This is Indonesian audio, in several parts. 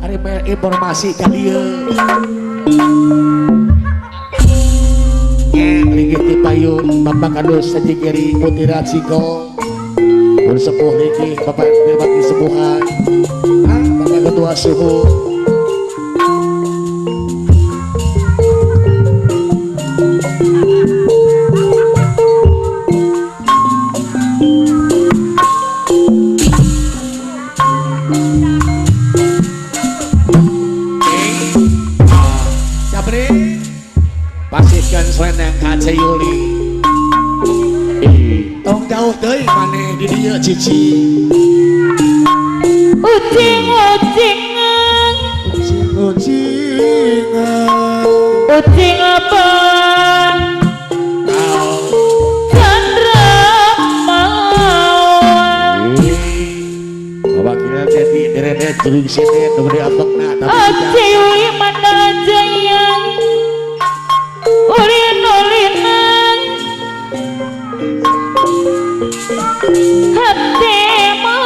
Ari informasi ka dieu. Linggih ti payun Bapak Kadus Sajikiri Mutiara Ciko. Mun sepuh niki Bapak Bupati Sepuhan. Bapak Ketua Suhu. Pasiskan selendang kaca Yuli. Tong jauh deui maneh di dieu cici. Ucing-ucingan, Ucing-ucingan, ucing apa? Chandra mau. Bapak kira jadi derede turun sini diberi abekna tapi Aciwi mana jayang, ulin-ulinan, hatimu.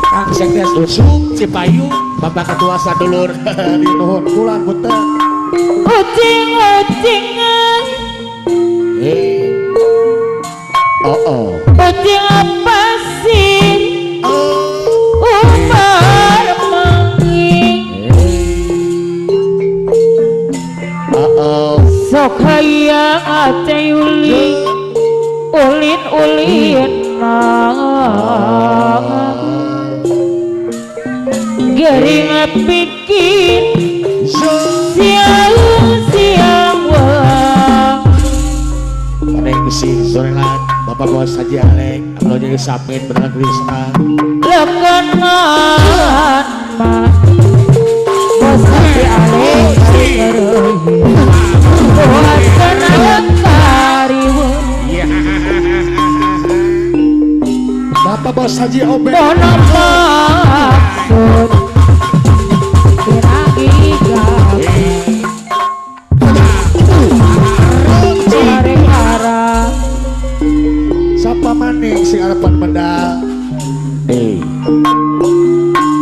Kang Sekdes Usuk Cipayung Bapak Ketua Sadulur di nuhun kula punten. Ucing-ucingan, Oh. ucing apa sih? Umar manging, sok hayang ate Yuli, ulin-ulin gering bikin siang-siang wah. Ada yang kesih sorelan Bapak Bos Haji Alek kalau jadi sapin beneran Krisna. Lekan mah Bos Haji Alek buat kenangan karimu. Bapak Bos Haji Obeng Bono maksud Kiragi cari arah siapa maning sing arepan medal.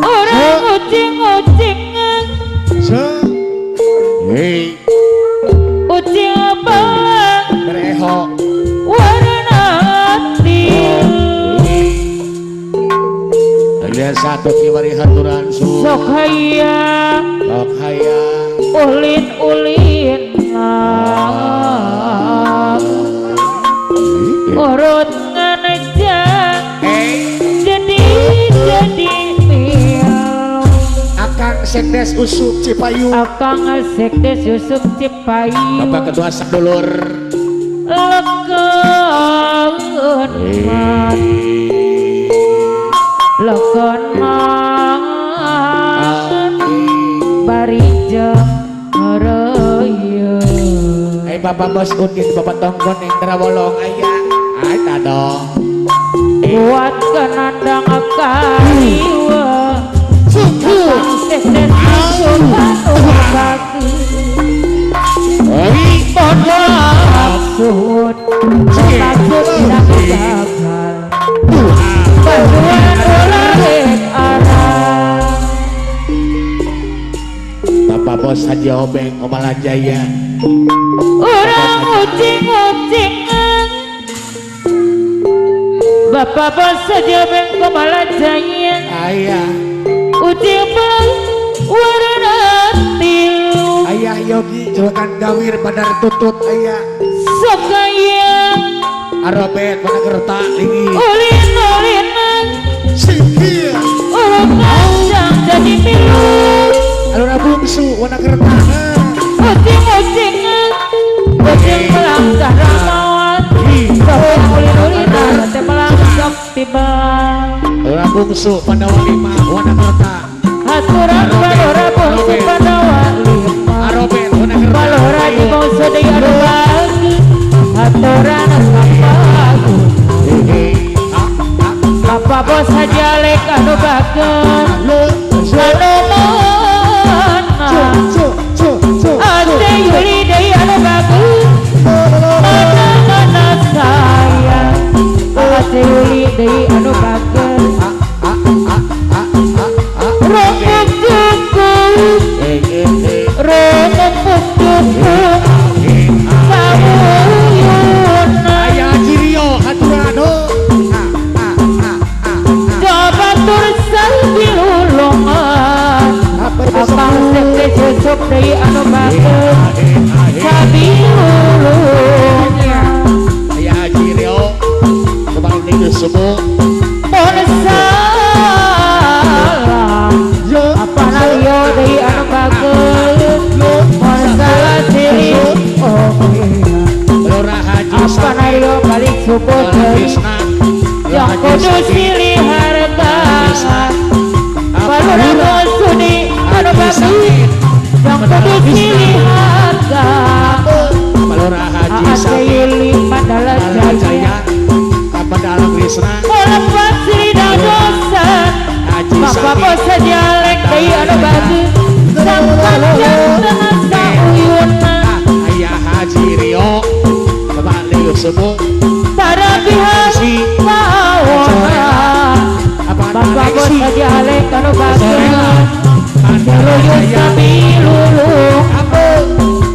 orang ucing-ucingan, ucing apa Bereho warna hati. Alian satu kiwari haturan Sok hayang sok hayang ulin-ulin urut nganejang jadi mil. Akang Sekdes Usuk Cipayung Akang Sekdes Yusuf Cipayung Bapak Ketua Sadulur lekon man barijeng raya. Bapak Bos Udin Bapak Tonggon yang terawolong ayah ay tadong buat kenandang kariwa Akang Sekdes Yusuf bagi maksud tidak gagal bantuan ulang arah. Bapak Bos Haji Obeng Omalajaya Orang ucing-ucingan, Bapak Bos Haji Obeng Omalajaya ayah ucing pelang warna tilu. ayah Yogi juragan Gawir Badar Tutut ayah Sok hayang Arobet pada gerta lagi ulin-ulinan singkir urut kacang jadi milu. alura bungsu wana gerta Ucing-ucingan, ucing pelang rahmawan, sok ulin-ulinan teh pelang sok tiba. alura bungsu Pandawa 5 wana gerta Aturan balora bungsu Pandawa 5 Arobet wana gerta balora di bungsu di adu bagi. Aturan sampah Bapak Bos Haji Alek anu bageun anu mana Ate Yuli deui anu bageun bagus yang kudu dilihatga Balora Haji Haji Samit Yuli Mandala Jaya Mandala Krisna Melepas diri dosan Haji Bapak Samit bos dialek dari anu bagus Sampai jantan sauyuna Ayah Haji Rio kembali sebut para pihak lawana Bapak bos dialek anu bagus Jaluyun kami lulung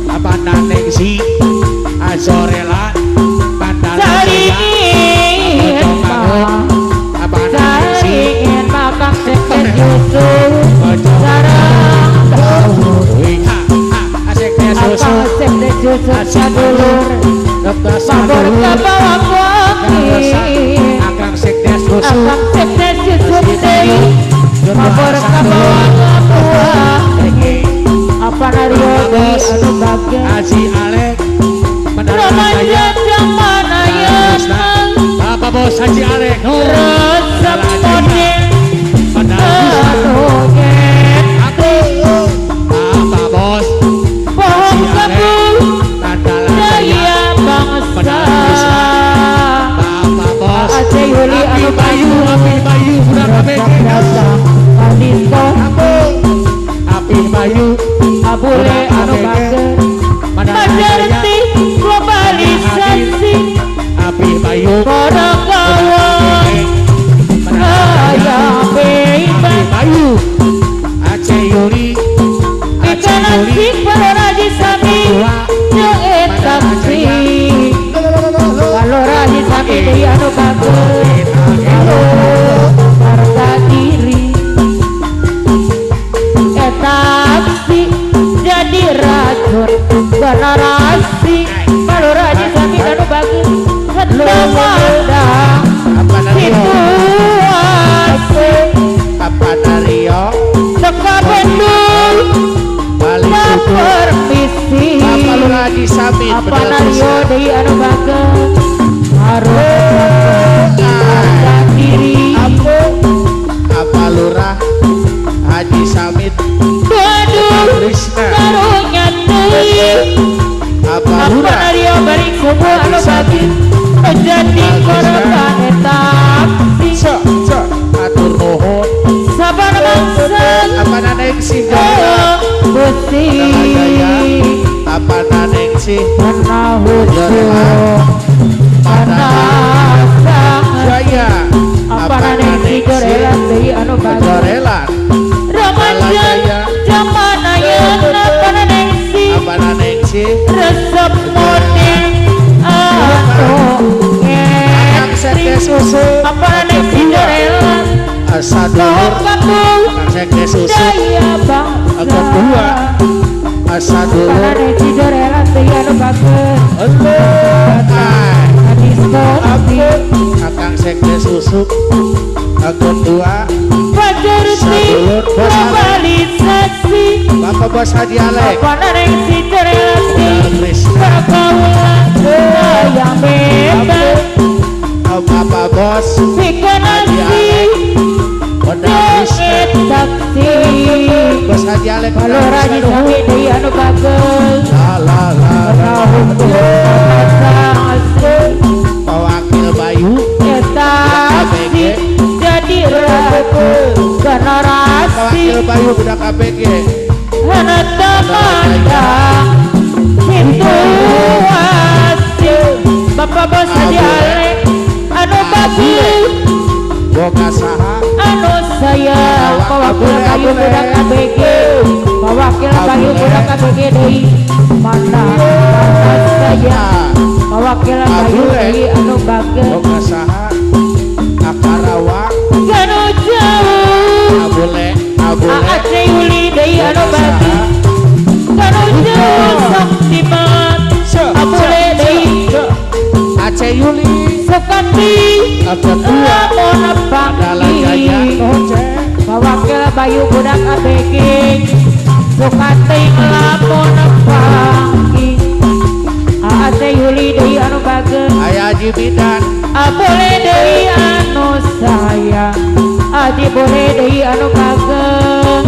apa naneng si Azorela Mandala Jaya Saringin apa naneng si Saringin makam sekten Yusuf Sarang Asek dia Akang susu sekten Yusuf sadulur Mabor kabawang wakil Akang sek dia susu Akang sekten Yusuf Dewi Mabor kabawang wakil Apa nario di anu bagian Haji Alek Mandala Ramaja Jaya jamana yana Bapak bos Haji Alek Resep model Mandala Anugen Bapak bos Pohon kebu Mandala Jaya Daya bangsa Bapak bos Aceh Yuli anu Bayu Api Bayu budak KBG Rasa Kalisto Api Bayu Abule anu bager Mandala Jaya Majerti globalisasi Api Bayu Kodang kawan Raya bebas Bayu Aceh Yuli Ikan asik Raji Sami Jeung taksi Kalau Raji Sami di anu bagus Kalau harga diri Taksi jadi racun generasi Kalau Raji Sami anu bagus Sedang mandang Apa situasi Apa Nario Teka bendul Balik dan suku permisi Bapak Lurah Haji Samit Apa nario di anu bagus harus harga diri Apa Lurah Haji Samit Waduh Krishna karunya teuing Apa Apa Lurah nario balik semua anu bagus Jadi korban etaksi Atur nuhun Sabar bangsa Apa naneng si Jaya Besi Apa naneng si Karena hukum Karena sangat Jaya Apa nanti si gorelan dari anu bagus Gorelan Ramaja jamana yana Apa nanti si Apa naneng si resep model Anu Akang sete ngentri susu Apa nanti si gorelan Asa Pohon dulur kabu Akang sete susu Daya Akang bangsa dua Asa Apa dulur nanti si gorelan dari anu bagus Hadis kopi Akang sekde susu Akang dua Pajarti globalisasi Bapak bos Haji Alek Apa nanti si relasi Krishna Pergaulan yang bebas Bapak bos Ikan asik Kodang Krishna taksi Bos Haji Alek Kalau Raji Sami di anu bagus La Karena hukum pasang asik Pewakil Bayu taksi jadi ragu generasi Pewakil Bayu budak KBG Anak mandang situasi Bapak bos dialek anu bagus Boga saha anu saya mewakil kayu budak KBG mewakil kayu budak KBG deui mana saya mewakil kayu deui anu bagus Boga saha Akarawak ganu jauh Abule Aceh Yuli deui anu bagus ganu jauh saktiman abule deui Aceh Yuli sekati kedua lamun Mandala Jaya panggi mewakil bayu budak ABG sukati lamun panggi Aceh Yuli deui anu bagus Ayah Haji Bidan boleh deui anu sayang Aji boleh deui anu bagus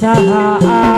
saha